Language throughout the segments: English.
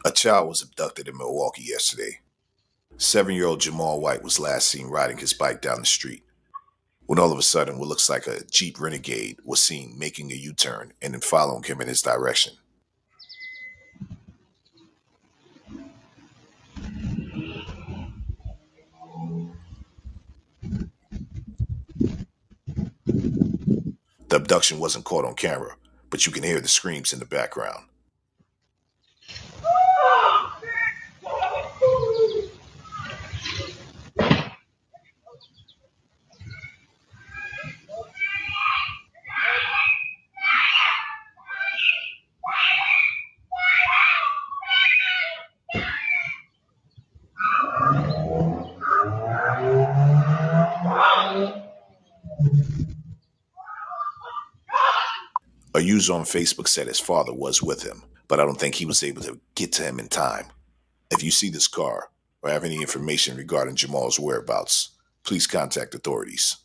A child was abducted in Milwaukee yesterday. 7-year-old Jamal White was last seen riding his bike down the street, when all of a sudden what looks like a Jeep Renegade was seen making a U-turn and then following him in his direction. The abduction wasn't caught on camera, but you can hear the screams in the background. A user on Facebook said his father was with him, but I don't think he was able to get to him in time. If you see this car or have any information regarding Jamal's whereabouts, please contact authorities.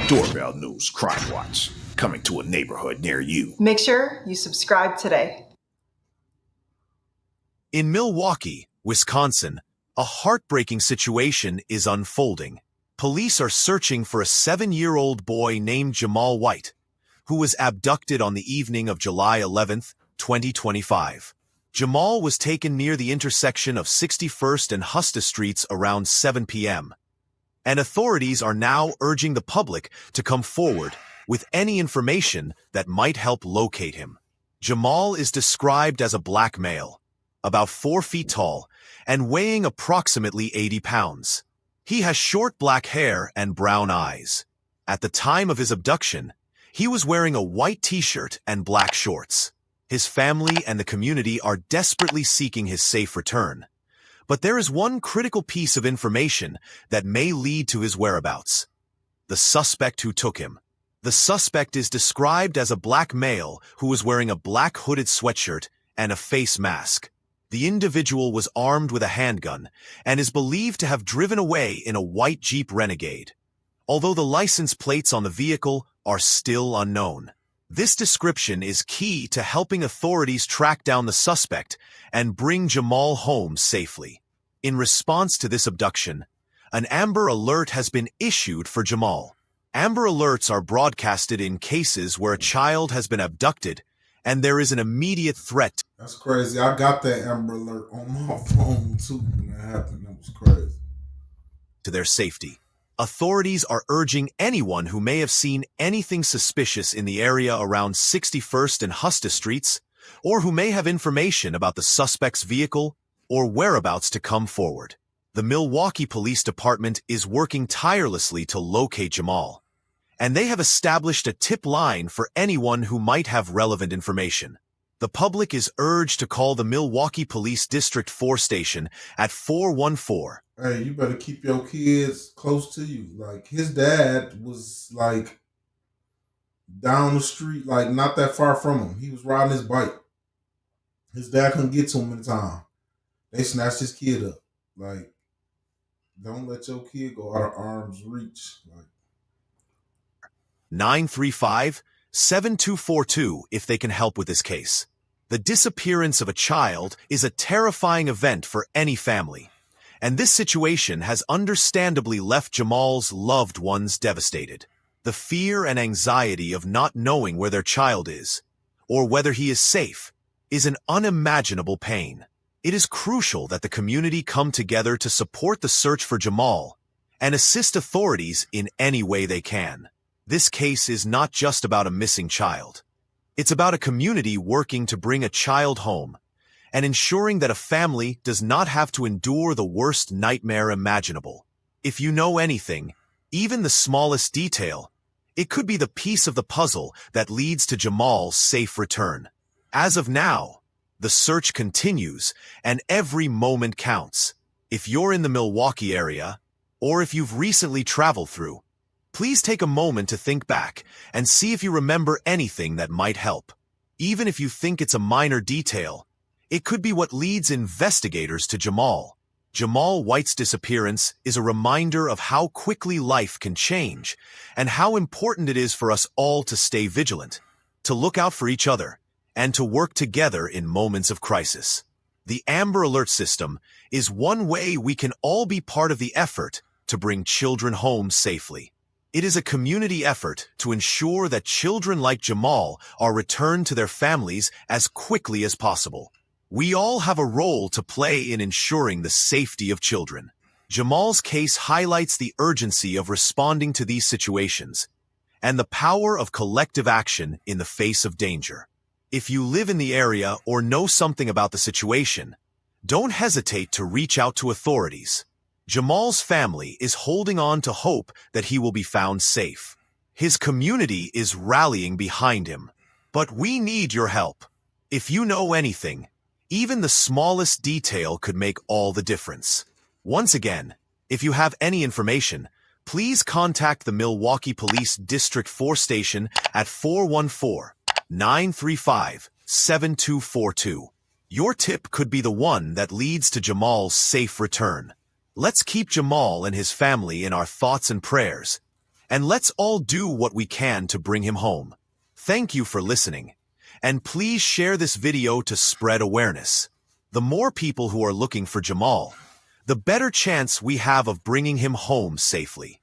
Doorbell News Crime Watch, coming to a neighborhood near you. Make sure you subscribe today. In Milwaukee, Wisconsin, a heartbreaking situation is unfolding. Police are searching for a 7-year-old boy named Jamal White, who was abducted on the evening of July 11, 2025. Jamal was taken near the intersection of 61st and Hustis Streets around 7 p.m. And authorities are now urging the public to come forward with any information that might help locate him. Jamal is described as a black male, about 4 feet tall, and weighing approximately 80 pounds. He has short black hair and brown eyes. At the time of his abduction, he was wearing a white t-shirt and black shorts. His family and the community are desperately seeking his safe return. But there is one critical piece of information that may lead to his whereabouts: the suspect who took him. The suspect is described as a black male who was wearing a black hooded sweatshirt and a face mask. The individual was armed with a handgun and is believed to have driven away in a white Jeep Renegade, although the license plates on the vehicle are still unknown. This description is key to helping authorities track down the suspect and bring Jamal home safely. In response to this abduction, an Amber Alert has been issued for Jamal. Amber Alerts are broadcasted in cases where a child has been abducted and there is an immediate threat. That's crazy. I got that Amber Alert on my phone too when that happened. That was crazy. To their safety. Authorities are urging anyone who may have seen anything suspicious in the area around 61st and Hustis Streets, or who may have information about the suspect's vehicle or whereabouts, to come forward. The Milwaukee Police Department is working tirelessly to locate Jamal, and they have established a tip line for anyone who might have relevant information. The public is urged to call the Milwaukee Police District 4 station at 414. Hey, you better keep your kids close to you. Like, his dad was, like, down the street, like, not that far from him. He was riding his bike. His dad couldn't get to him in time. They snatched his kid up. Like, don't let your kid go out of arm's reach. Like, 935-7242 if they can help with this case. The disappearance of a child is a terrifying event for any family, and this situation has understandably left Jamal's loved ones devastated. The fear and anxiety of not knowing where their child is, or whether he is safe, is an unimaginable pain. It is crucial that the community come together to support the search for Jamal and assist authorities in any way they can. This case is not just about a missing child. It's about a community working to bring a child home and ensuring that a family does not have to endure the worst nightmare imaginable. If you know anything, even the smallest detail, it could be the piece of the puzzle that leads to Jamal's safe return. As of now, the search continues, and every moment counts. If you're in the Milwaukee area, or if you've recently traveled through, please take a moment to think back and see if you remember anything that might help. Even if you think it's a minor detail, it could be what leads investigators to Jamal. Jamal White's disappearance is a reminder of how quickly life can change and how important it is for us all to stay vigilant, to look out for each other, and to work together in moments of crisis. The Amber Alert system is one way we can all be part of the effort to bring children home safely. It is a community effort to ensure that children like Jamal are returned to their families as quickly as possible. We all have a role to play in ensuring the safety of children. Jamal's case highlights the urgency of responding to these situations and the power of collective action in the face of danger. If you live in the area or know something about the situation, don't hesitate to reach out to authorities. Jamal's family is holding on to hope that he will be found safe. His community is rallying behind him. But we need your help. If you know anything, even the smallest detail could make all the difference. Once again, if you have any information, please contact the Milwaukee Police District 4 station at 414-935-7242. Your tip could be the one that leads to Jamal's safe return. Let's keep Jamal and his family in our thoughts and prayers, and let's all do what we can to bring him home. Thank you for listening, and please share this video to spread awareness. The more people who are looking for Jamal, the better chance we have of bringing him home safely.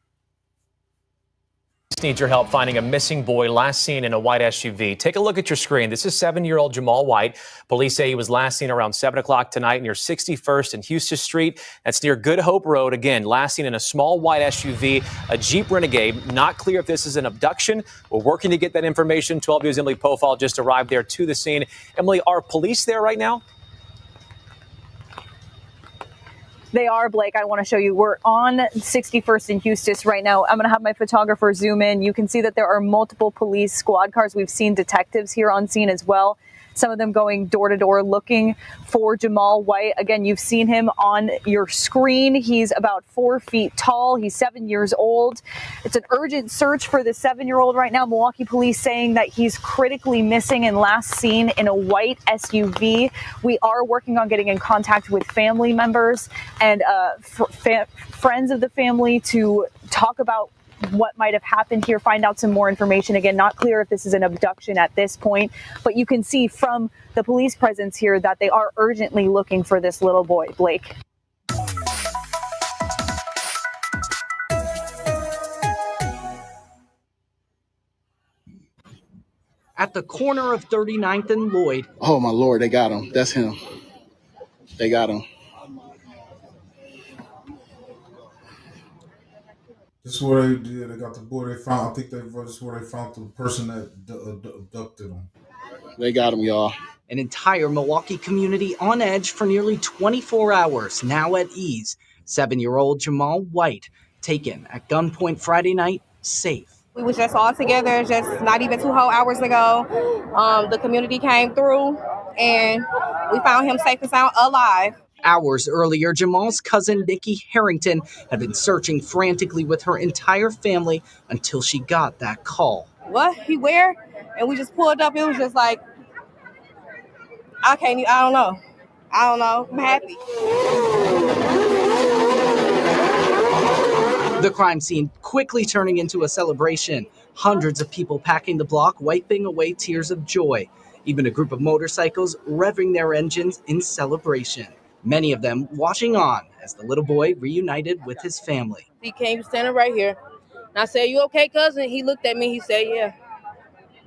Needs your help finding a missing boy last seen in a white SUV. Take a look at your screen. This is 7-year-old Jamal White. Police say he was last seen around 7 o'clock tonight near 61st and Hustis Street. That's near Good Hope Road. Again, last seen in a small white SUV, a Jeep Renegade. Not clear if this is an abduction. We're working to get that information. 12 News' Emily Pofall just arrived there to the scene. Emily, are police there right now? They are, Blake. I want to show you. We're on 61st and Hustis right now. I'm going to have my photographer zoom in. You can see that there are multiple police squad cars. We've seen detectives here on scene as well. Some of them going door to door looking for Jamal White. Again, you've seen him on your screen. He's about 4 feet tall. He's 7 years old. It's an urgent search for the 7-year-old right now. Milwaukee police saying that he's critically missing and last seen in a white SUV. We are working on getting in contact with family members and friends of the family to talk about what might have happened here, find out some more information. Again, not clear if this is an abduction at this point, but you can see from the police presence here that they are urgently looking for this little boy, Blake. At the corner of 39th and Lloyd. Oh my Lord, they got him. That's him. They got him. This is where they did. They got the boy they found. I think this is where they found the person that abducted him. They got him, y'all. An entire Milwaukee community on edge for nearly 24 hours, now at ease. 7-year-old Jamal White, taken at gunpoint Friday night, safe. We was just all together, just not even 2 whole hours ago. The community came through, and we found him safe and sound, alive. Hours earlier, Jamal's cousin, Nikki Harrington, had been searching frantically with her entire family until she got that call. What? He where? And we just pulled up. It was just like, I don't know. I'm happy. The crime scene quickly turning into a celebration. Hundreds of people packing the block, wiping away tears of joy. Even a group of motorcycles revving their engines in celebration. Many of them watching on as the little boy reunited with his family. He came standing right here. And I said, "You okay, cousin?" He looked at me. He said, "Yeah."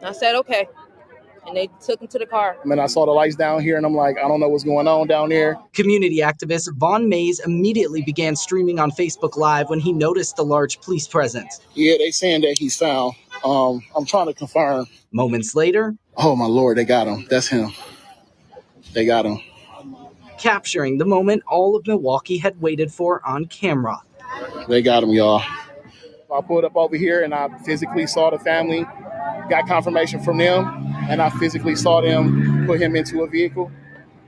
I said, "Okay." And they took him to the car. I saw the lights down here, and I'm like, I don't know what's going on down there. Community activist Vaughn Mays immediately began streaming on Facebook Live when he noticed the large police presence. Yeah, they saying that he's found. I'm trying to confirm. Moments later. Oh, my Lord, they got him. That's him. They got him. Capturing the moment all of Milwaukee had waited for on camera. They got him, y'all. I pulled up over here, and I physically saw the family, got confirmation from them, and I physically saw them put him into a vehicle.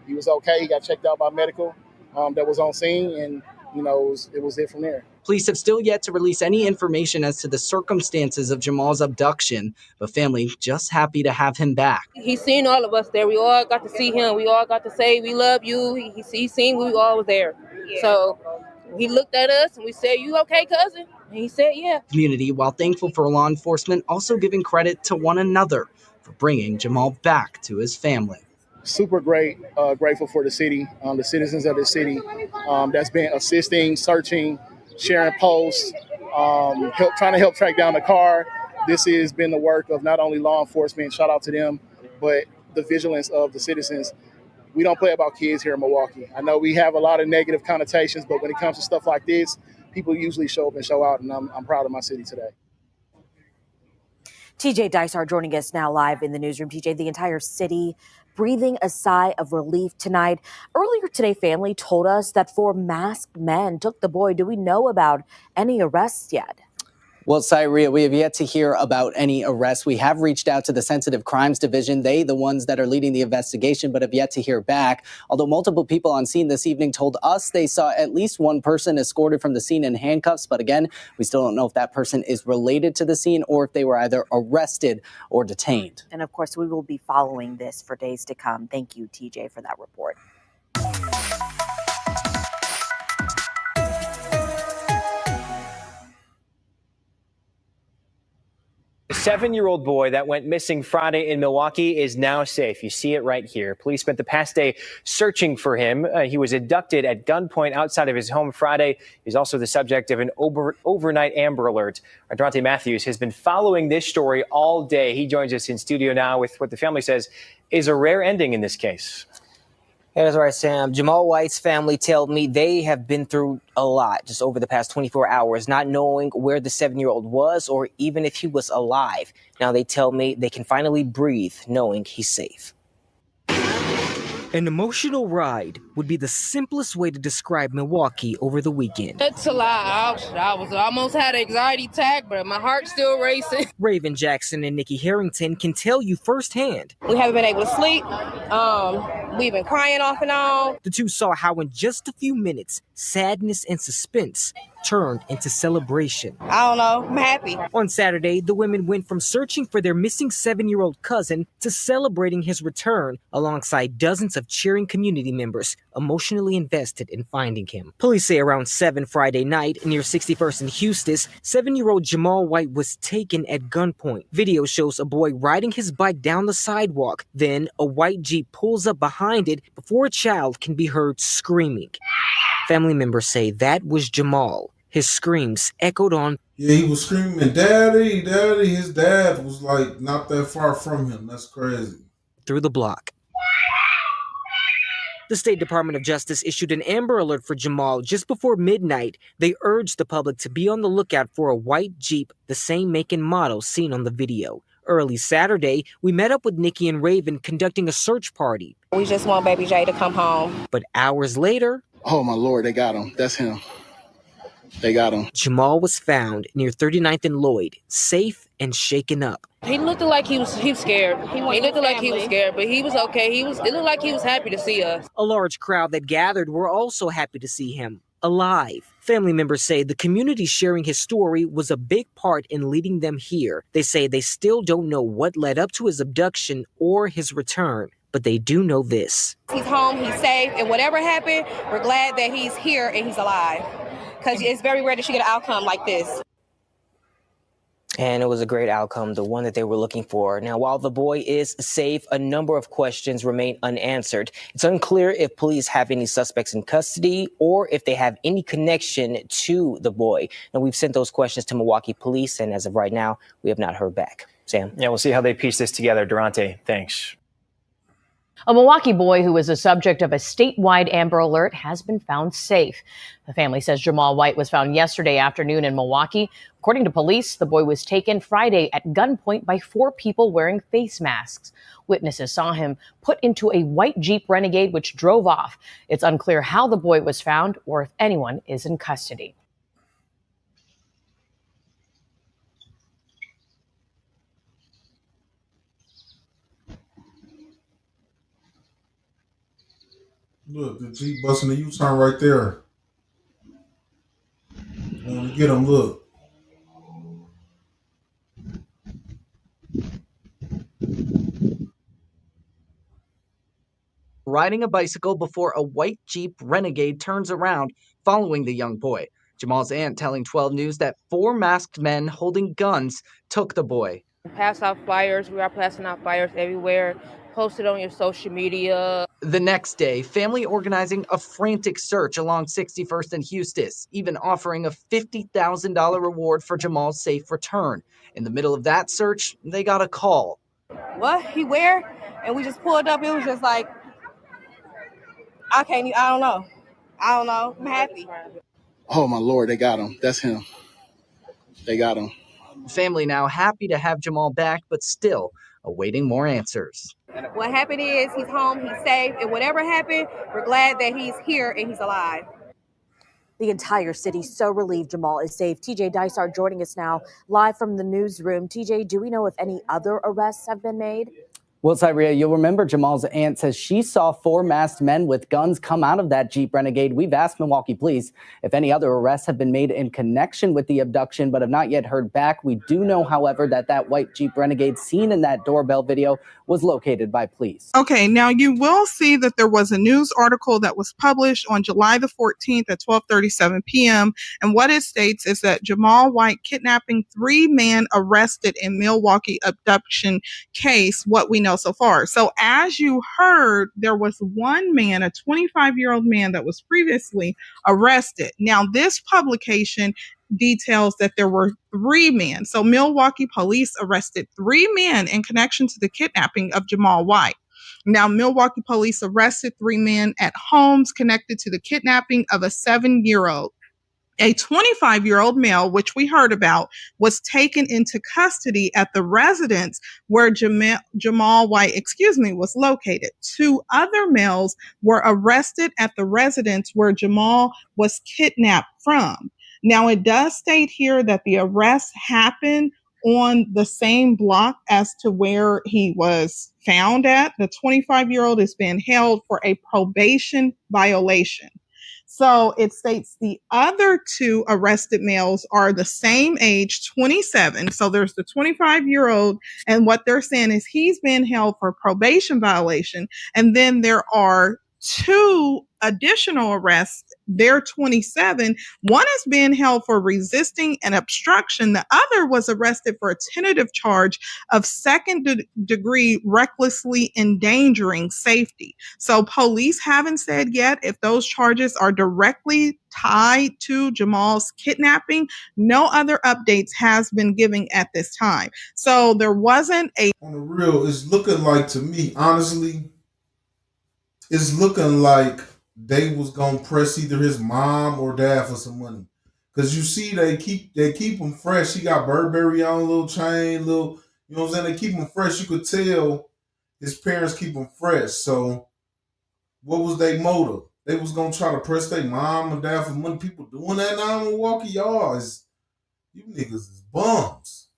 He was okay. He got checked out by medical that was on scene, and, it was it from there. Police have still yet to release any information as to the circumstances of Jamal's abduction, but family just happy to have him back. He's seen all of us there. We all got to see him. We all got to say, "We love you." He seen we all was there. So he looked at us and we said, "You okay, cousin?" And he said, "Yeah." Community, while thankful for law enforcement, also giving credit to one another for bringing Jamal back to his family. Super great, grateful for the city, the citizens of the city that's been assisting, searching, sharing posts, trying to help track down the car. This has been the work of not only law enforcement, shout out to them, but the vigilance of the citizens. We don't play about kids here in Milwaukee. I know we have a lot of negative connotations, but when it comes to stuff like this, people usually show up and show out, and I'm proud of my city today. TJ Dysart joining us now live in the newsroom. TJ, the entire city breathing a sigh of relief tonight. Earlier today, family told us that 4 masked men took the boy. Do we know about any arrests yet? Well, Cyria, we have yet to hear about any arrests. We have reached out to the Sensitive Crimes Division. They, the ones that are leading the investigation, but have yet to hear back. Although multiple people on scene this evening told us they saw at least one person escorted from the scene in handcuffs. But again, we still don't know if that person is related to the scene or if they were either arrested or detained. And of course, we will be following this for days to come. Thank you, TJ, for that report. The 7-year-old boy that went missing Friday in Milwaukee is now safe. You see it right here. Police spent the past day searching for him. He was abducted at gunpoint outside of his home Friday. He's also the subject of an overnight Amber Alert. Our Durante Matthews has been following this story all day. He joins us in studio now with what the family says is a rare ending in this case. Yeah, that's right, Sam. Jamal White's family told me they have been through a lot just over the past 24 hours, not knowing where the 7-year-old was or even if he was alive. Now they tell me they can finally breathe knowing he's safe. An emotional ride would be the simplest way to describe Milwaukee over the weekend. It's a lot. I was almost had an anxiety attack, but my heart's still racing. Raven Jackson and Nikki Harrington can tell you firsthand. We haven't been able to sleep. We've been crying off and on. The two saw how in just a few minutes, sadness and suspense turned into celebration. I don't know. I'm happy. On Saturday, the women went from searching for their missing 7-year-old cousin to celebrating his return alongside dozens of cheering community members emotionally invested in finding him. Police say around 7 Friday night near 61st and Hustis, 7-year-old Jamal White was taken at gunpoint. Video shows a boy riding his bike down the sidewalk. Then a white Jeep pulls up behind it before a child can be heard screaming. Family members say that was Jamal. His screams echoed on. Yeah, he was screaming, "Daddy, Daddy." His dad was like not that far from him. That's crazy. Through the block. The State Department of Justice issued an Amber Alert for Jamal just before midnight. They urged the public to be on the lookout for a white Jeep, the same make and model seen on the video. Early Saturday, we met up with Nikki and Raven conducting a search party. We just want baby Jay to come home. But hours later, Oh my Lord, they got him. That's him. They got him. Jamal was found near 39th and Lloyd, safe and shaken up. He looked like he was scared. He looked like he was scared, but he was okay. It looked like he was happy to see us. A large crowd that gathered were also happy to see him alive. Family members say the community sharing his story was a big part in leading them here. They say they still don't know what led up to his abduction or his return, but they do know this. He's home, he's safe, and whatever happened, we're glad that he's here and he's alive. Because it's very rare that you get an outcome like this. And it was a great outcome, the one that they were looking for. Now, while the boy is safe, a number of questions remain unanswered. It's unclear if police have any suspects in custody or if they have any connection to the boy. Now, we've sent those questions to Milwaukee police, and as of right now, we have not heard back. Sam? Yeah, we'll see how they piece this together. Durante, thanks. A Milwaukee boy who was the subject of a statewide Amber Alert has been found safe. The family says Jamal White was found yesterday afternoon in Milwaukee. According to police, the boy was taken Friday at gunpoint by 4 people wearing face masks. Witnesses saw him put into a white Jeep Renegade, which drove off. It's unclear how the boy was found or if anyone is in custody. Look, the Jeep busting the U-turn right there. Want to get him, look. riding a bicycle before a white Jeep Renegade turns around, following the young boy. Jamal's aunt telling 12 News that 4 masked men holding guns took the boy. Pass out flyers. We are passing out flyers everywhere. Post it on your social media. The next day, family organizing a frantic search along 61st and Hustis, even offering a $50,000 reward for Jamal's safe return. In the middle of that search, they got a call. What? He where? And we just pulled up. It was just like, I don't know. I'm happy. Oh my Lord, they got him. That's him. They got him. Family now happy to have Jamal back, but still awaiting more answers. What happened is he's home, he's safe, and whatever happened, we're glad that he's here and he's alive. The entire city so relieved Jamal is safe. TJ Dysart joining us now live from the newsroom. TJ, do we know if any other arrests have been made? Well, Tyria, you'll remember Jamal's aunt says she saw 4 masked men with guns come out of that Jeep Renegade. We've asked Milwaukee police if any other arrests have been made in connection with the abduction, but have not yet heard back. We do know, however, that white Jeep Renegade seen in that doorbell video was located by police. Okay, now you will see that there was a news article that was published on July the 14th at 12:37 p.m. And what it states is that Jamal White kidnapping 3 men arrested in Milwaukee abduction case, what we know so far. So as you heard, there was one man, a 25-year-old man that was previously arrested. Now, this publication details that there were 3 men. So Milwaukee police arrested 3 men in connection to the kidnapping of Jamal White. Now, Milwaukee police arrested 3 men at homes connected to the kidnapping of a 7-year-old. A 25-year-old male, which we heard about, was taken into custody at the residence where Jamal White, was located. 2 other males were arrested at the residence where Jamal was kidnapped from. Now, it does state here that the arrest happened on the same block as to where he was found at. The 25-year-old is being held for a probation violation. So it states the other 2 arrested males are the same age, 27. So there's the 25-year-old, and what they're saying is he's been held for probation violation. And then there are 2 additional arrests. They're 27. One is being held for resisting and obstruction. The other was arrested for a tentative charge of second-degree recklessly endangering safety. So police haven't said yet if those charges are directly tied to Jamal's kidnapping. No other updates has been given at this time. So there wasn't a... On the real, it's looking like, to me, honestly, it's looking like they was gonna press either his mom or dad for some money, cause you see they keep him fresh. He got Burberry on, little chain, little, you know what I'm saying. They keep him fresh. You could tell his parents keep him fresh. So, what was their motive? They was gonna try to press their mom and dad for money. People doing that now in Milwaukee, y'all you niggas is bums.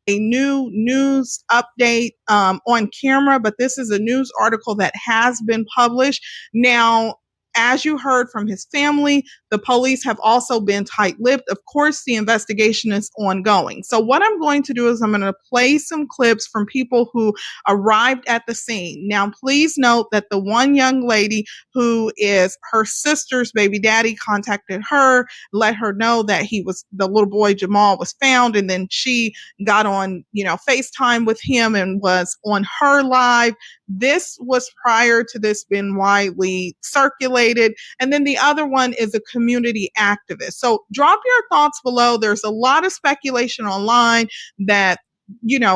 A new news update on camera, but this is a news article that has been published. Now, as you heard from his family, the police have also been tight-lipped. Of course, the investigation is ongoing. So what I'm going to do is I'm going to play some clips from people who arrived at the scene. Now, please note that the one young lady who is her sister's baby daddy contacted her, let her know that the little boy Jamal was found, and then she got on, FaceTime with him and was on her live. This was prior to this being widely circulated. And then the other one is a community activist. So drop your thoughts below. There's a lot of speculation online that,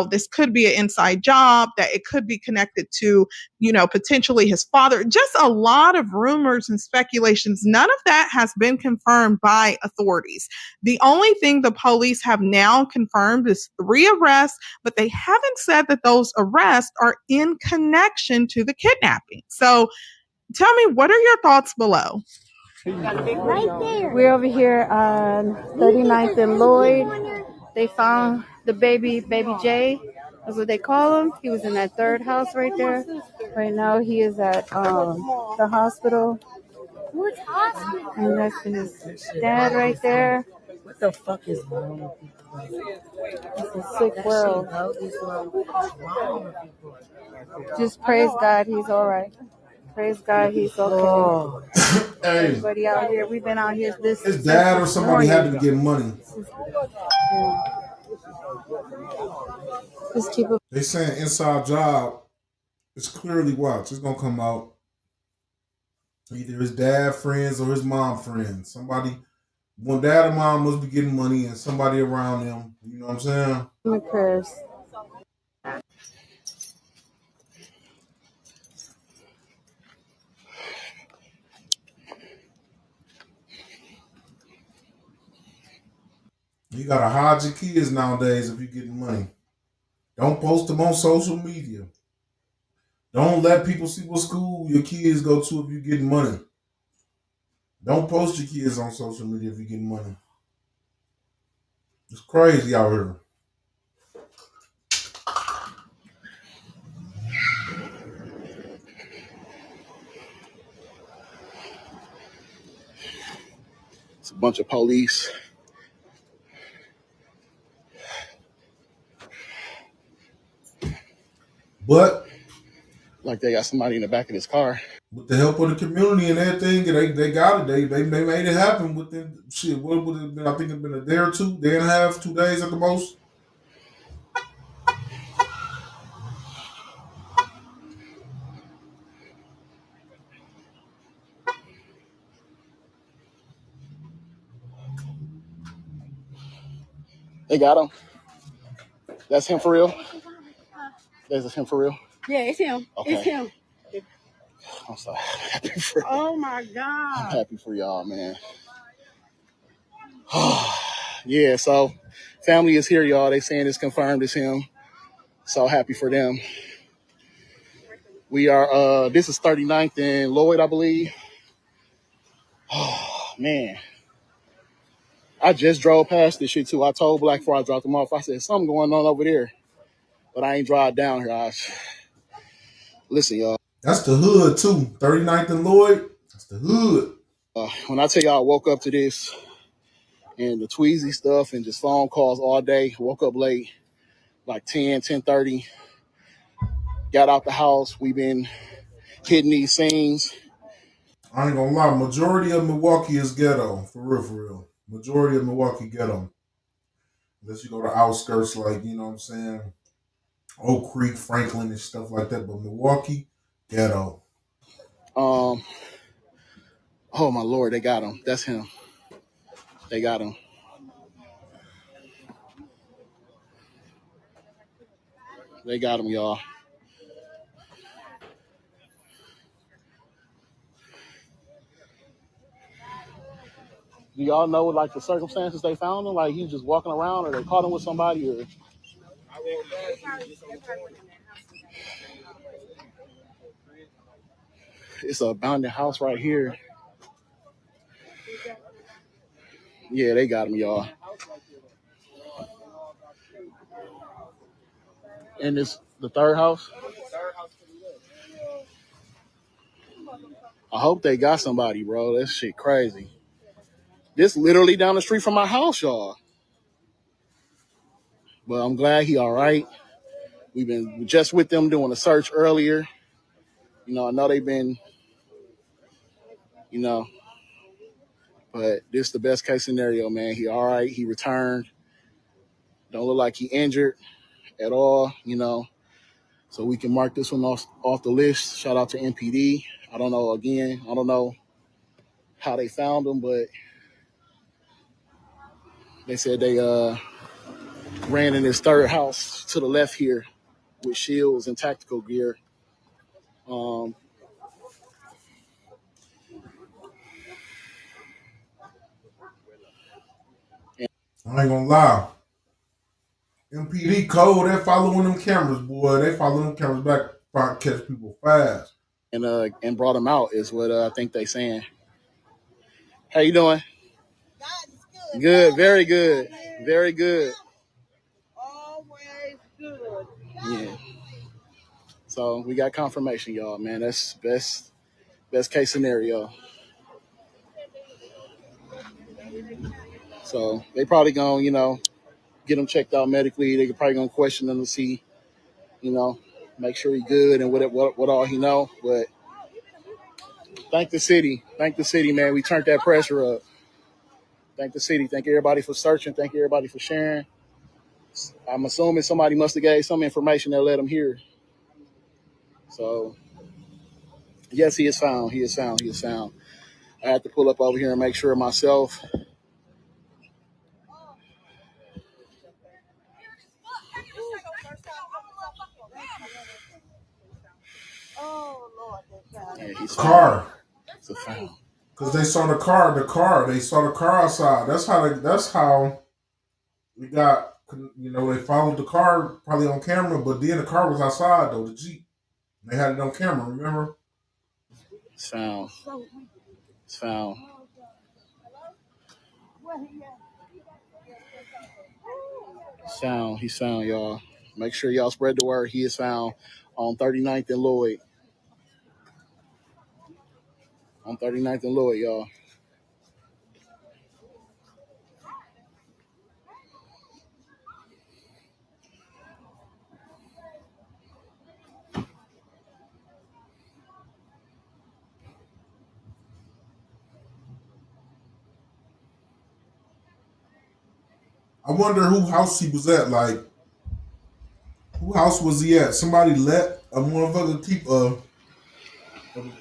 this could be an inside job, that it could be connected to, potentially his father. Just a lot of rumors and speculations. None of that has been confirmed by authorities. The only thing the police have now confirmed is 3 arrests, but they haven't said that those arrests are in connection to the kidnapping. So tell me, what are your thoughts below? Right there. We're over here on 39th and Lloyd. They found the baby Jay. That's what they call him. He was in that 3rd house right there. Right now he is at the hospital. What hospital? And that's his dad right there. What the fuck is wrong with people? It's a sick world. Just praise God, he's all right. Praise God, he's okay. Hey, Everybody out here, we've been out here this his dad or somebody had to be getting money. Yeah. Just keep it. They saying inside job. It's clearly watch. It's gonna come out. Either his dad friends or his mom friends. Somebody, one dad or mom must be getting money, and somebody around them. You know what I'm saying? My prayers. You gotta hide your kids nowadays if you're getting money. Don't post them on social media. Don't let people see what school your kids go to if you're getting money. Don't post your kids on social media if you're getting money. It's crazy out here. It's a bunch of police. But like they got somebody in the back of this car. With the help of the community and everything, they got it. They made it happen within shit. What would it have been? I think it's been a day or two, day and a half, 2 days at the most. They got him. That's him for real? That's him for real? Yeah, it's him. Okay. It's him. I'm so happy for Oh my God. I'm happy for y'all, man. Yeah, so family is here, y'all. They saying it's confirmed it's him. So happy for them. We are this is 39th and Lloyd, I believe. Oh man. I just drove past this shit too. I told Black before I dropped him off, I said, something going on over there. But I ain't drive down here. Listen, y'all. That's the hood too. 39th and Lloyd. That's the hood. When I tell y'all I woke up to this and the Tweezy stuff and just phone calls all day, woke up late, like 10:30, got out the house. We've been hitting these scenes. I ain't gonna lie, majority of Milwaukee is ghetto. For real. Majority of Milwaukee ghetto. Unless you go to outskirts like, you know what I'm saying, Oak Creek, Franklin, and stuff like that. But Milwaukee, ghetto. Oh my Lord, they got him. That's him. They got him. They got him, y'all. Do y'all know like the circumstances they found him? Like he was just walking around, or they caught him with somebody, or it's a abandoned house right here. Yeah, they got him, y'all. And it's the third house. I hope they got somebody, bro. That shit crazy. This literally down the street from my house, y'all. But I'm glad he all right. We've been just with them doing a search earlier. You know, I know they've been, you know, but this is the best case scenario, man. He all right. He returned. Don't look like he injured at all, you know. So we can mark this one off the list. Shout out to MPD. I don't know how they found him, but they said they ran in his third house to the left here with shields and tactical gear. I ain't gonna lie. MPD code, they're following them cameras, boy. They following them cameras back, trying to catch people fast. And brought him out is what I think they saying. How you doing? Good, very good. Very good. Always good. Yeah. So we got confirmation, y'all, man. That's best case scenario. So they probably gonna, you know, get him checked out medically. They probably gonna question him to see, you know, make sure he good and what all he know. But Thank the city, man. We turned that pressure up. Thank the city. Thank everybody for searching. Thank everybody for sharing. I'm assuming somebody must have gave some information that let him hear. So, yes, he is found. He is found. He is found. I have to pull up over here and make sure myself. Yeah, he's Car. It's a found. Because they saw the car. They saw the car outside. That's how we got. They followed the car probably on camera, but then the car was outside though. The Jeep. They had it on camera. Remember? It's found. It's found. He's found, y'all. Make sure y'all spread the word. He is found on 39th and Lloyd. On 39th and Lloyd, y'all. I wonder who house he was at. Like, who house was he at? Somebody let a motherfucker keep a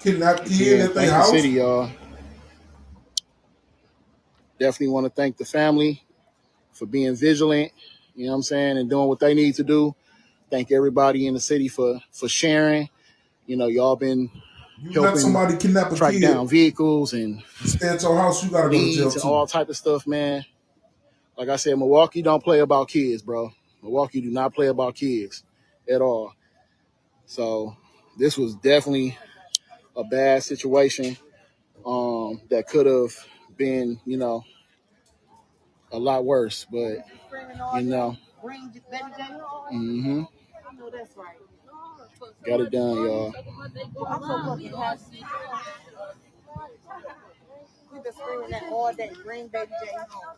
kidnapped kid at their house? Thank the city, y'all. Definitely want to thank the family for being vigilant, you know what I'm saying, and doing what they need to do. Thank everybody in the city for sharing. Y'all been let somebody kidnap a track kid down vehicles and stay at your house, you gotta go to jail and too. all type of stuff, man. Like I said, Milwaukee don't play about kids, bro. Milwaukee do not play about kids at all. So this was definitely a bad situation that could have been, a lot worse. But, got it done, y'all. We've been screaming that all day. Bring baby J home.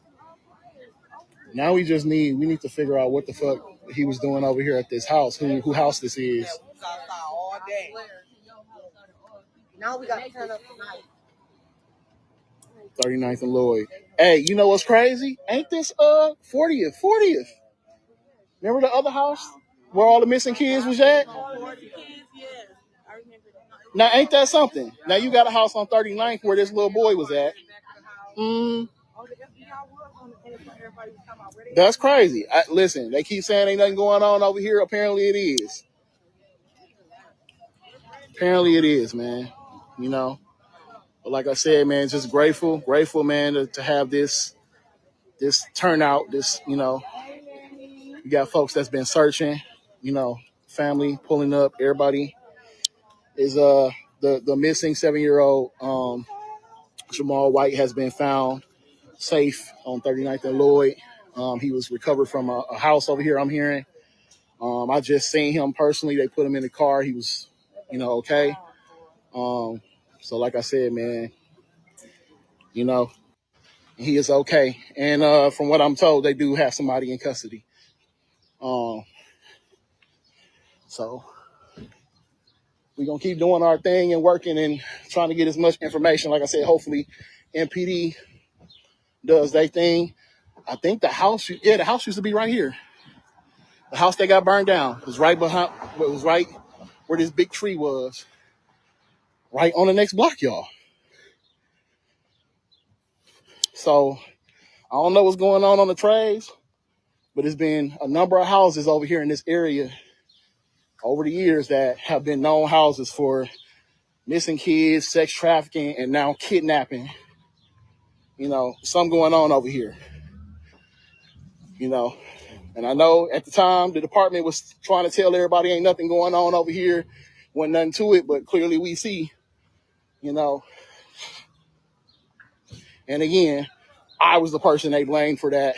Now we need to figure out what the fuck he was doing over here at this house. Who house this is? All day. Now we got to turn up tonight. 39th and Lloyd. Hey, you know what's crazy? Ain't this 40th? 40th. Remember the other house where all the missing kids was at? Now ain't that something? Now you got a house on 39th where this little boy was at. That's crazy. Listen, they keep saying ain't nothing going on over here. Apparently it is. Apparently it is, man. But like I said, man, just grateful, man, to have this turnout. You got folks that's been searching. Family pulling up. Everybody is the missing 7-year-old Jamal White has been found safe on 39th and Lloyd. He was recovered from a house over here, I'm hearing. I just seen him personally. They put him in the car. He was, okay. So like I said, man, he is okay. And from what I'm told, they do have somebody in custody. So we're going to keep doing our thing and working and trying to get as much information. Like I said, hopefully MPD does their thing. I think the house used to be right here. The house that got burned down was right behind, was right where this big tree was, right on the next block, y'all. So I don't know what's going on the trades, but it's been a number of houses over here in this area over the years that have been known houses for missing kids, sex trafficking, and now kidnapping. Something going on over here. And I know at the time the department was trying to tell everybody ain't nothing going on over here, wasn't nothing to it, but clearly we see, And again, I was the person they blamed for that,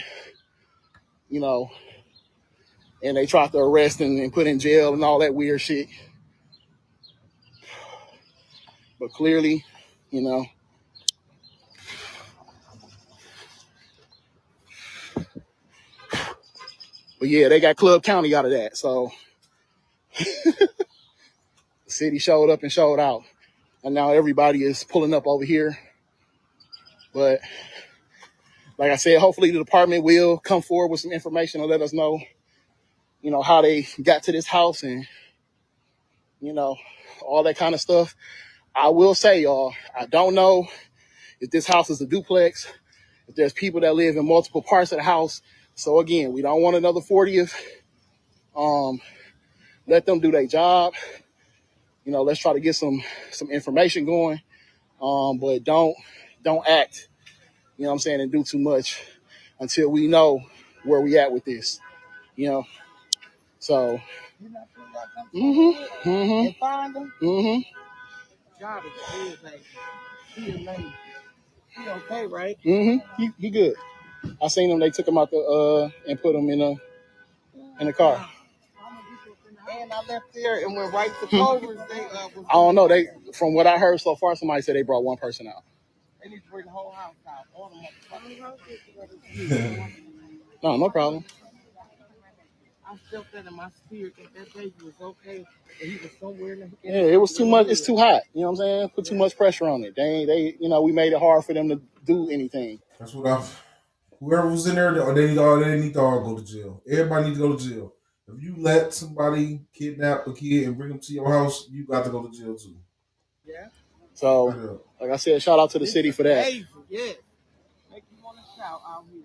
and they tried to arrest and put in jail and all that weird shit. But clearly, but yeah, they got Club County out of that. So the city showed up and showed out. and now everybody is pulling up over here. But like I said, hopefully the department will come forward with some information and let us know, how they got to this house and, all that kind of stuff. I will say, y'all, I don't know if this house is a duplex, if there's people that live in multiple parts of the house. So again, we don't want another 40th. Let them do their job. Let's try to get some information going. But don't act, and do too much until we know where we at with this, So, Job is good, baby. He amazing. He okay, right? He good. I seen him. They took him out and put him in the car. And I left there and went right to Clover's. I don't know. From what I heard so far, somebody said they brought one person out. They need to bring the whole house out. All the No problem. I felt that in my spirit that baby was okay. That he was somewhere in the Yeah, it was too much. It's too hot. You know what I'm saying? Put too much pressure on it. We made it hard for them to do anything. That's what whoever was in there, they need to all go to jail. Everybody needs to go to jail. If you let somebody kidnap a kid and bring them to your house, you got to go to jail too. Yeah. So, like I said, shout out to the city for that. Amazing. Yeah. Make you want to shout out here.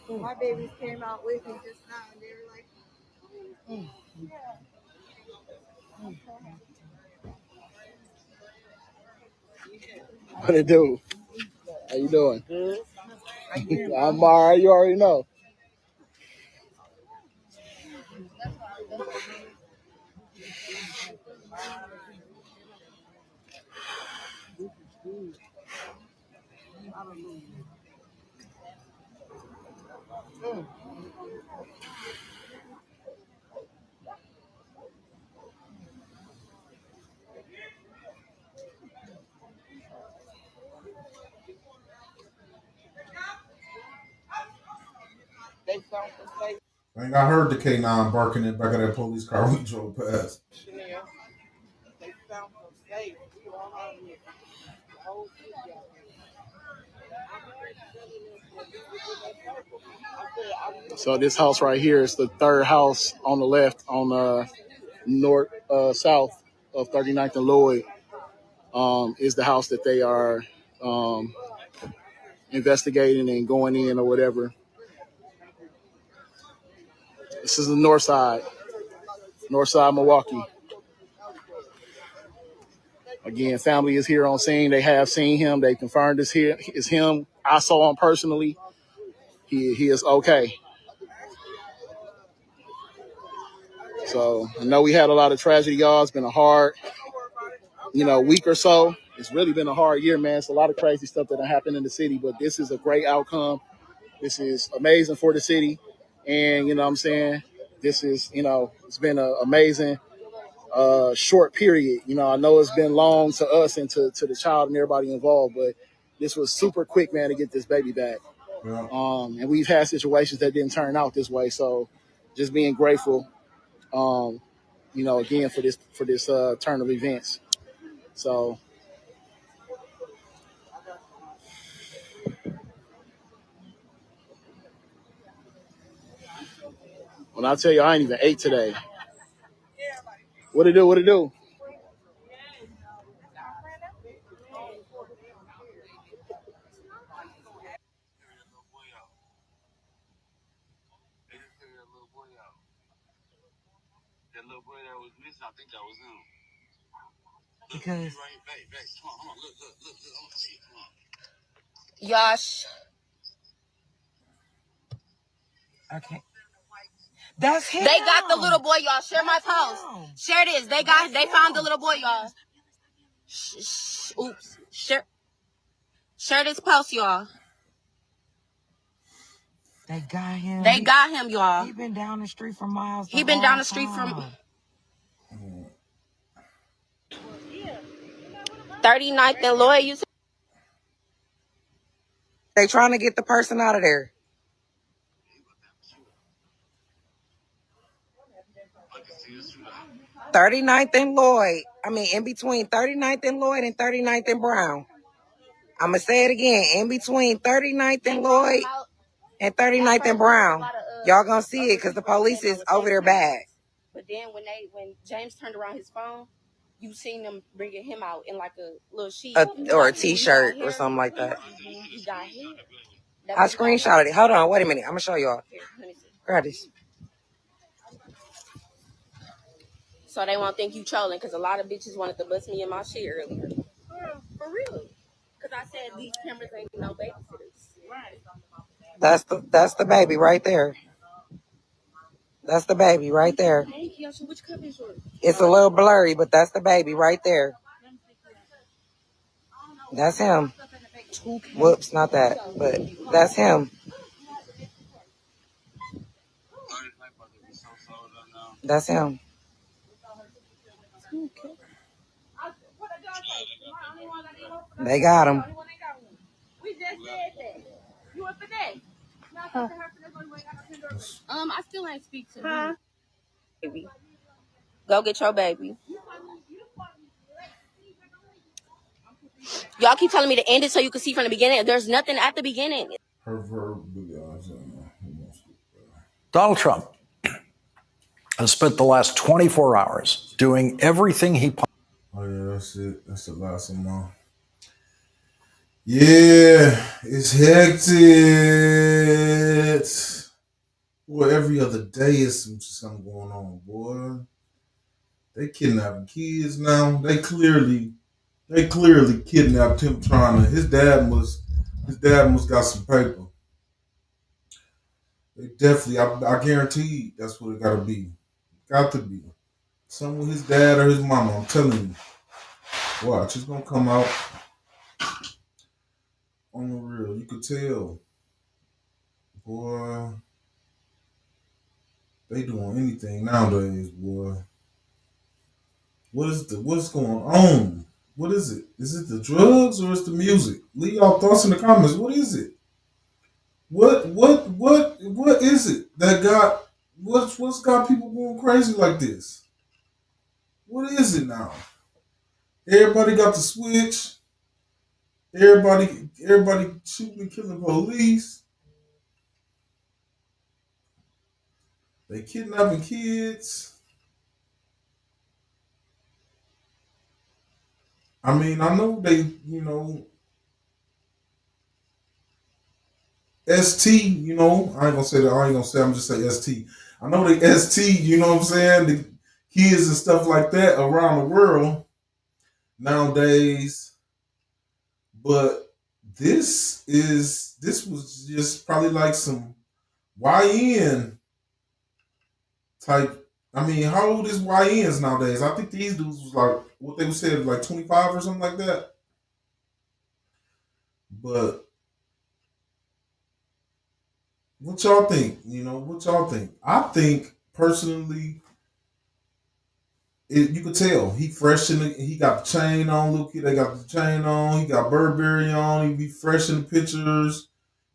Woo! My babies came out with me just now and they were like, What it do? How you doing? Good. I'm all right. You already know. They found some safe. I heard the K9 barking in the back of that police car when we drove past. They found some safe. We all out here. The whole city out here. So this house right here is the third house on the left on south of 39th and Lloyd. Is the house that they are investigating and going in or whatever. This is the north side Milwaukee. Again, family is here on scene. They have seen him. They confirmed this here is him. I saw him personally. He is okay. So I know we had a lot of tragedy, y'all. It's been a hard, week or so. It's really been a hard year, man. It's a lot of crazy stuff that happened in the city, but this is a great outcome. This is amazing for the city. And, you know what I'm saying? This is, it's been an amazing short period. I know it's been long to us and to the child and everybody involved, but this was super quick, man, to get this baby back. Yeah. And we've had situations that didn't turn out this way. So just being grateful, again, for this turn of events. So when I tell you I ain't even ate today. What it do? That little boy that was missing, I think that was him. Because Look, Yash. Okay. That's him. they got the little boy, y'all. Share my post. Share this. They found the little boy, y'all. Oops. Share this post, y'all. They got him. They got him, y'all. He been down the street for miles. He been down the street from 39th and Lloyd. You They trying to get the person out of there. 39th and Lloyd. In between 39th and Lloyd and 39th and Brown. I'm going to say it again. In between 39th and Lloyd and 39th and Brown. Y'all going to see it because the police is over there bad. But then when James turned around his phone, you seen them bringing him out in like a little sheet. Or a t-shirt or something like that. He got hit. I screenshotted it. Hold on. Wait a minute. I'm going to show y'all. Grab this. So they won't think you trolling because a lot of bitches wanted to bust me in my shit earlier. For real. Because I said these cameras ain't no babysitters. Right. That's the baby right there. That's the baby right there. Which cup is yours? It's a little blurry, but that's the baby right there. That's him. Whoops, not that, but that's him. That's him. They got him. We just said that. You were for that. I still ain't speak to him. Baby. Go get your baby. Y'all keep telling me to end it so you can see from the beginning. There's nothing at the beginning. Donald Trump has spent the last 24 hours doing everything he possibly. Oh yeah, that's it. That's the last of them. Yeah, it's hectic. Boy, every other day is something going on, boy. They kidnapping kids now. They clearly kidnapped him his dad must got some paper. They definitely, I guarantee that's what it gotta be. Got to be. Something with his dad or his mama, I'm telling you. Watch, it's gonna come out on the real. You could tell. Boy. They doing anything nowadays, boy. What's going on? What is it? Is it the drugs or is the music? Leave y'all thoughts in the comments. What is it? What is it that got what's got people going crazy like this? What is it now? Everybody got the switch. Everybody shooting and killing police. They kidnapping kids. I know they, ST, I ain't gonna say that. I'm just say ST. I know they ST, you know what I'm saying? The kids and stuff like that around the world nowadays. But this was just probably like some YN type. How old is YNs nowadays? I think these dudes was like what they would say like 25 or something like that. But what y'all think? What y'all think? I think personally, you could tell he fresh he got the chain on. Look, they got the chain on. He got Burberry on. He be fresh in the pictures.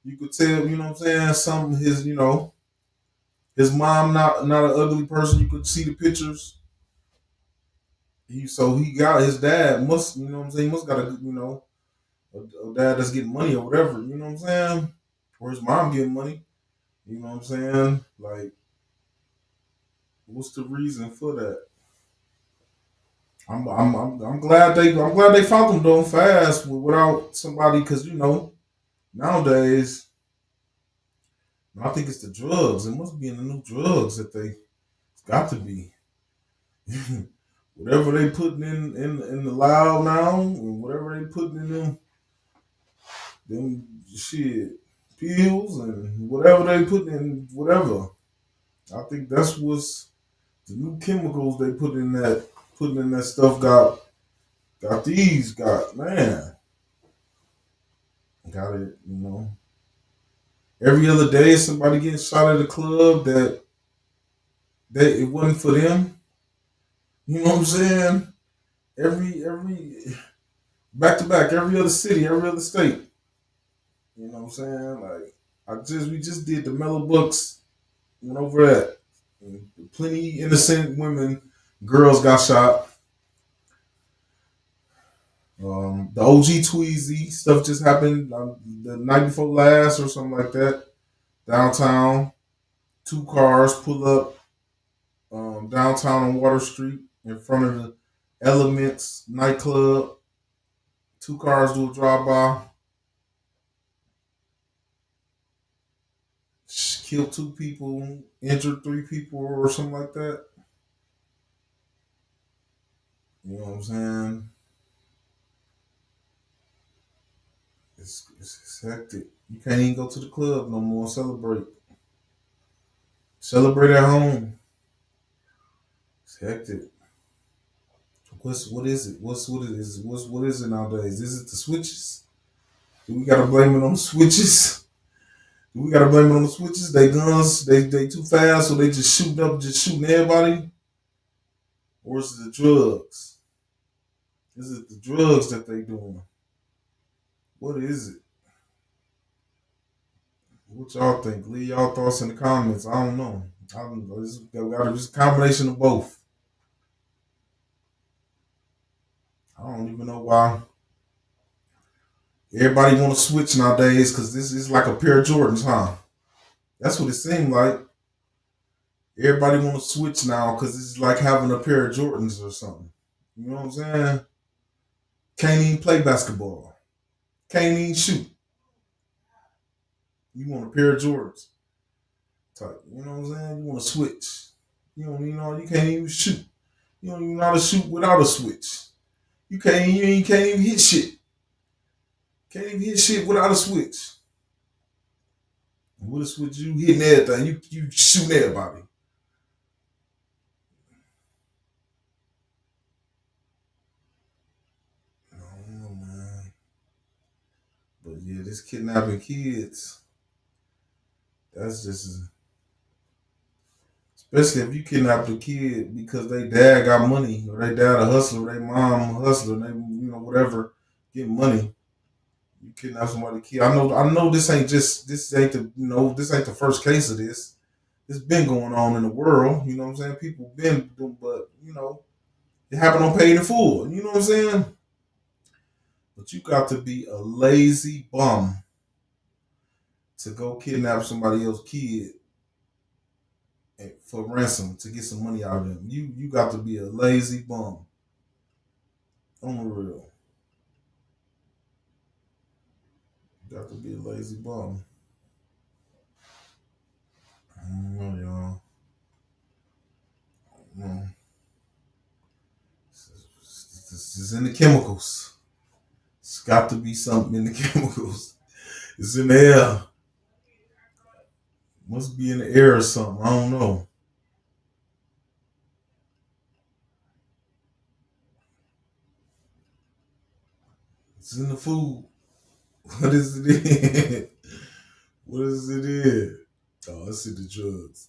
You could tell, you know what I'm saying? Something his mom not an ugly person. You could see the pictures. He got his dad must, you know what I'm saying? He must got a dad that's getting money or whatever. You know what I'm saying? Or his mom getting money. You know what I'm saying? Like, what's the reason for that? I'm glad they found them though fast without somebody because nowadays I think it's the drugs. It must be in the new drugs that it's got to be. Whatever they putting in the loud now, and whatever they putting in them shit pills and whatever they putting in whatever. I think that's what's the new chemicals they putting in that stuff got man. Got it, Every other day somebody getting shot at a club that it wasn't for them. You know what I'm saying? Every back to back, every other city, every other state. You know what I'm saying? Like we just did the Mellow Books, went over that. And plenty innocent women Girls got shot. The OG Tweezy stuff just happened the night before last or something like that. Downtown, 2 cars pull up downtown on Water Street in front of the Elements nightclub. 2 cars do a drive-by. Killed 2 people, injured 3 people or something like that. You know what I'm saying? It's hectic. You can't even go to the club no more and celebrate. Celebrate at home. It's hectic. What is it? What is it nowadays? Is it the switches? Do we gotta blame it on the switches? Do we gotta blame it on the switches? They guns, they too fast, so they just shooting everybody? Or is it the drugs? Is it the drugs that they doing? What is it? What y'all think? Leave y'all thoughts in the comments. I don't know. It's a combination of both. I don't even know why everybody want to switch nowadays, because this is like a pair of Jordans, huh? That's what it seemed like. Everybody want to switch now because it's like having a pair of Jordans or something. You know what I'm saying? Can't even play basketball. Can't even shoot. You want a pair of Jordans. Type. You know what I'm saying? You want to switch. You can't even shoot. You don't even know how to shoot without a switch. You can't even hit shit. Can't even hit shit without a switch. With a switch, you hitting everything. You shooting everybody. I don't know, man. But yeah, this kidnapping kids, that's just, especially if you kidnap a kid because they dad got money, or they dad a hustler, they mom a hustler, they whatever, get money. You kidnap somebody's kid. I know this ain't the first case of this. It's been going on in the world. You know what I'm saying? People been doing, but it happened on Paid in Full. You know what I'm saying? But you got to be a lazy bum to go kidnap somebody else's kid for ransom to get some money out of them. You got to be a lazy bum. On the real. You got to be a lazy bum. I don't know, y'all. I don't know. This is in the chemicals. It's got to be something in the chemicals. It's in the air. Must be in the air or something. I don't know. It's in the food. What is it in? What is it in? Oh, it's in the drugs.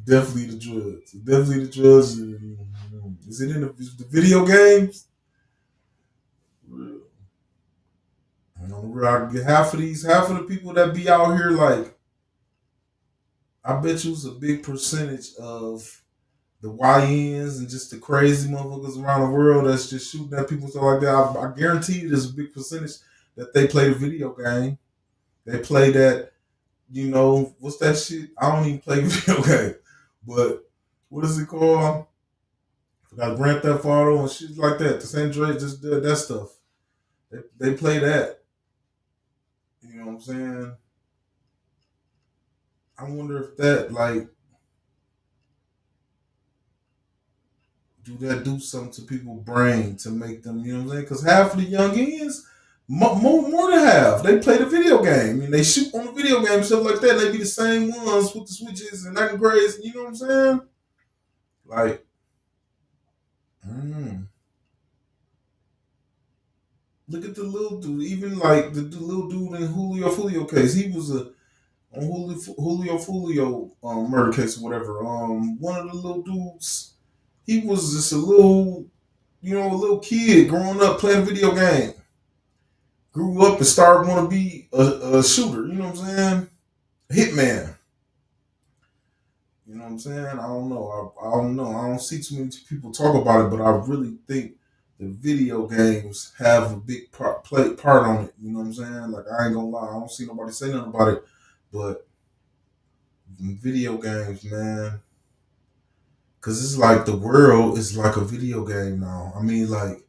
Definitely the drugs. Definitely the drugs. Is it in the video games? Real. Half of the people that be out here, like, I bet you it's a big percentage of the YNs and just the crazy motherfuckers around the world that's just shooting at people and stuff like that. I guarantee you there's a big percentage that they play the video game. They play that, what's that shit? I don't even play video game. But what is it called? I forgot Grand Theft Auto and shit like that. The San Andreas, just that stuff. They play that. You know what I'm saying? I wonder if that, like, do something to people's brain to make them, you know what I'm saying? Because half of the youngins, more than half, they play the video game. I mean, they shoot on the video game and stuff like that. They be the same ones with the switches and acting crazy. You know what I'm saying? Like, look at the little dude. Even like the little dude in Julio case. He was on Julio murder case or whatever. One of the little dudes. He was just a little kid growing up playing a video game. Grew up and started want to be a shooter. You know what I'm saying? A hitman. You know what what I'm saying? I don't know. I don't know. I don't see too many people talk about it, but I really think the video games have a big part on it. You know what I'm saying? Like, I ain't gonna lie. I don't see nobody say nothing about it, but video games, man. Because it's like the world is like a video game now. I mean, like,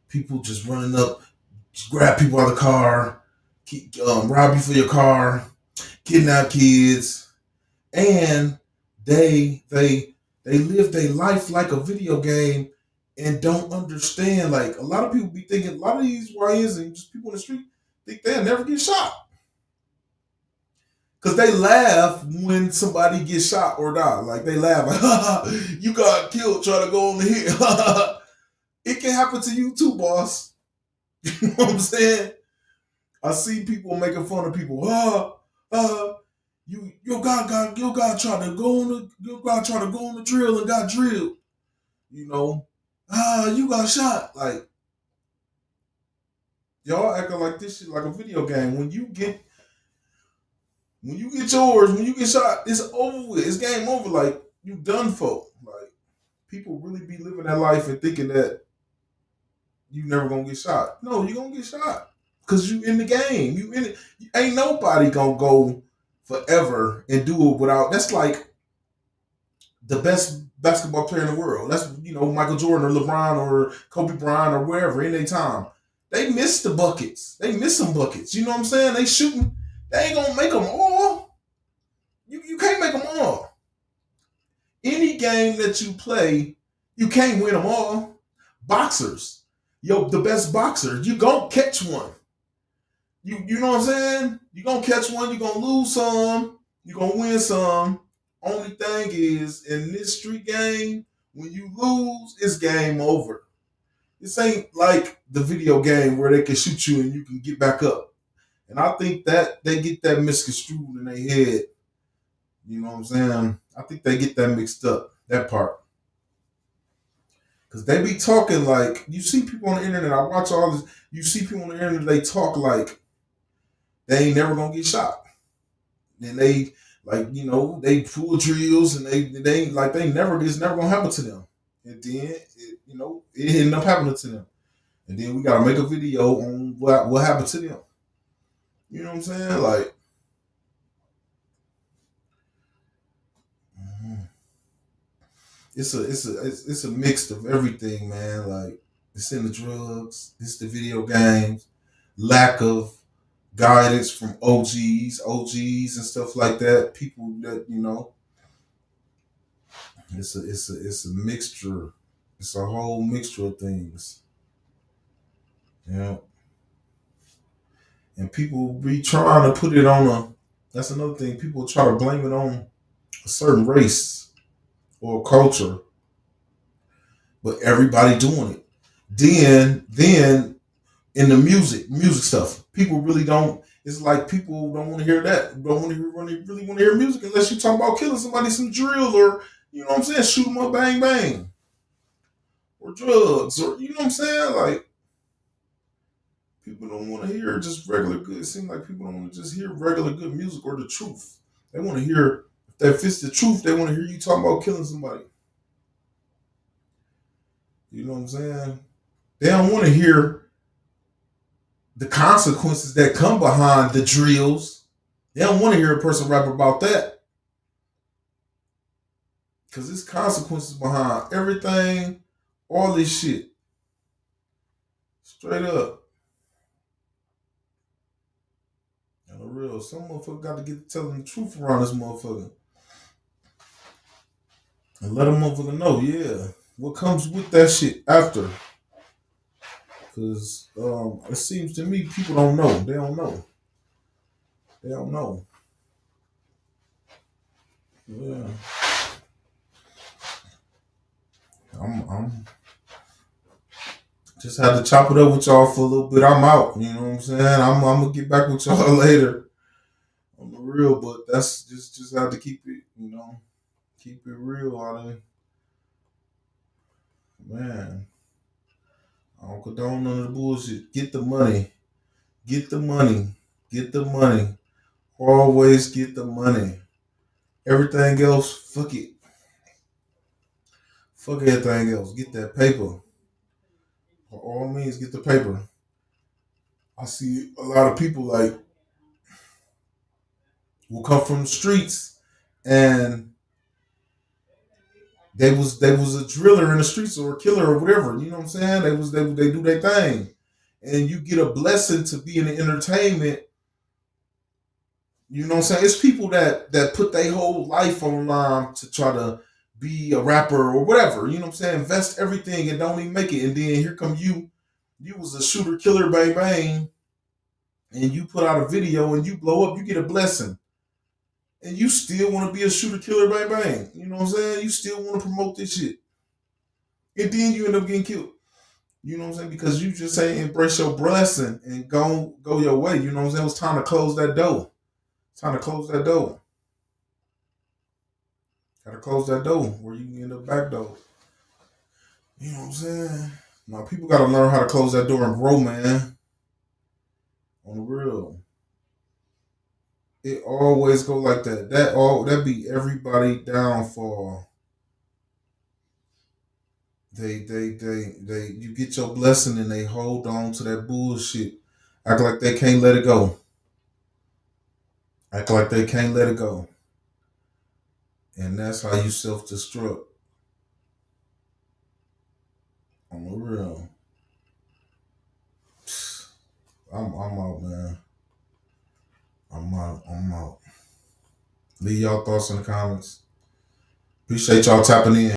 people just running up, just grab people out of the car, rob you for your car, kidnap kids, and they live their life like a video game and don't understand. Like, a lot of people be thinking, a lot of these YNs and just people in the street think they'll never get shot. Because they laugh when somebody gets shot or die. Like, they laugh, like, ha, ha, you got killed trying to go on the hill. It can happen to you too, boss. You know what I'm saying? I see people making fun of people. Your guy tried to go on the drill and got drilled. You know, you got shot. Like, y'all acting like this shit like a video game. When you get yours, when you get shot, it's over with. It's game over. Like, you done for. Like, people really be living that life and thinking that you never gonna get shot. No, you gonna get shot. Cause you in the game. You in it. Ain't nobody gonna go forever and do it without. That's like the best basketball player in the world. That's, Michael Jordan or LeBron or Kobe Bryant or wherever in their time. They miss the buckets. They miss some buckets. You know what I'm saying? They shooting. They ain't gonna make them all. You can't make them all. Any game that you play, you can't win them all. Boxers, the best boxer, you gonna catch one. You know what I'm saying? You gonna catch one. You gonna lose some. You gonna win some. Only thing is, in this street game, when you lose, it's game over. This ain't like the video game where they can shoot you and you can get back up. And I think that they get that misconstrued in their head. You know what I'm saying? I think they get that mixed up, that part. Because they be talking like, you see people on the internet, I watch all this, you see people on the internet, they talk like they ain't never going to get shot. And they, like, they pull drills and they like, it's never going to happen to them. And then, it ended up happening to them. And then we got to make a video on what happened to them. You know what I'm saying? Like, it's a mix of everything, man. Like, it's in the drugs, it's the video games, lack of guidance from OGs and stuff like that. People that, it's a mixture. It's a whole mixture of things. Yeah. And people be trying to put it on that's another thing. People try to blame it on a certain race or culture. But everybody doing it. Then in the music stuff, people really don't. It's like people don't want to hear that. Don't want to really want to hear music unless you talk about killing somebody, some drill, or you know what I'm saying, shoot them up, bang bang, or drugs, or you know what I'm saying. Like, people don't want to hear just regular good. It seems like people don't want to just hear regular good music or the truth. They want to hear, if that fits the truth, they want to hear you talking about killing somebody. You know what I'm saying? They don't want to hear the consequences that come behind the drills. They don't want to hear a person rap about that. Because there's consequences behind everything, all this shit. Straight up. And the real, some motherfucker got to get to telling the truth around this motherfucker. And let a motherfucker know, yeah, what comes with that shit after. Because it seems to me people don't know. They don't know. They don't know. Yeah. I'm just had to chop it up with y'all for a little bit. I'm out. You know what I'm saying? I'm gonna get back with y'all later on the real, but that's just have to keep it, keep it real out of it. Man. I don't condone none of the bullshit. Get the money. Get the money. Get the money. Always get the money. Everything else, fuck it. Fuck everything else. Get that paper. By all means, get the paper. I see a lot of people like will come from the streets and they was a driller in the streets or a killer or whatever. You know what I'm saying? They do their thing. And you get a blessing to be in the entertainment. You know what I'm saying? It's people that put their whole life online to try to be a rapper or whatever. You know what I'm saying? Invest everything and don't even make it. And then here come you. You was a shooter, killer, bang, bang. And you put out a video and you blow up, you get a blessing. And you still want to be a shooter, killer, bang, bang. You know what I'm saying? You still want to promote this shit. And then you end up getting killed. You know what I'm saying? Because you just say embrace your blessing and go your way. You know what I'm saying? It was time to close that door. It's time to close that door. Gotta close that door where you can end up back door. You know what I'm saying? Now people gotta learn how to close that door and grow, man. On the real. It always go like that. That be everybody downfall. They you get your blessing and they hold on to that bullshit. Act like they can't let it go. Act like they can't let it go. And that's how you self-destruct. On the real. I'm out, man. I'm out. Leave y'all thoughts in the comments. Appreciate y'all tapping in.